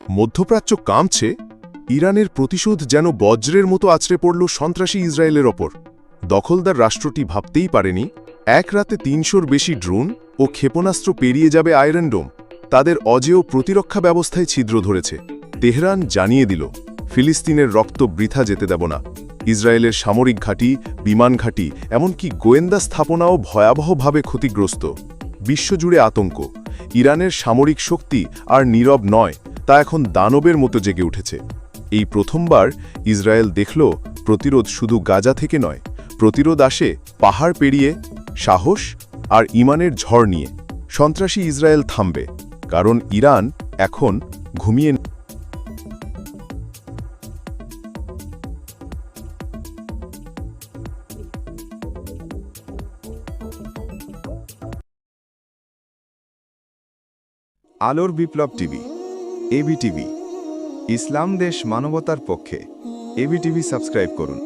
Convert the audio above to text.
মধ্যপ্রাচ্য কাঁপছে, ইরানের প্রতিশোধ যেন বজ্রের মতো আছড়ে পড়ল সন্ত্রাসী ইসরায়েলের ওপর। দখলদার রাষ্ট্রটি ভাবতেই পারেনি এক রাতে ৩০০র বেশি ড্রোন ও ক্ষেপণাস্ত্র পেরিয়ে যাবে আয়রন ডোম। তাদের অজেয় প্রতিরক্ষা ব্যবস্থায় ছিদ্র ধরেছে। তেহরান জানিয়ে দিল, ফিলিস্তিনের রক্ত বৃথা যেতে দেব না। ইসরায়েলের সামরিক ঘাঁটি, বিমান ঘাঁটি, এমনকি গোয়েন্দা স্থাপনাও ভয়াবহভাবে ক্ষতিগ্রস্ত। বিশ্বজুড়ে আতঙ্ক। ইরানের সামরিক শক্তি আর নীরব নয়, তা এখন দানবের মতো জেগে উঠেছে। এই প্রথমবার ইসরায়েল দেখল, প্রতিরোধ শুধু গাজা থেকে নয়, প্রতিরোধ আসে পাহাড় পেরিয়ে, সাহস আর ইমানের ঝড় নিয়ে। সন্ত্রাসী ইসরায়েল থামবে, কারণ ইরান এখন ঘুমিয়ে। আলোর বিপ্লব টিভি, এবিটিভি, ইসলাম দেশ মানবতার পক্ষে। এবিটিভি সাবস্ক্রাইব করুন।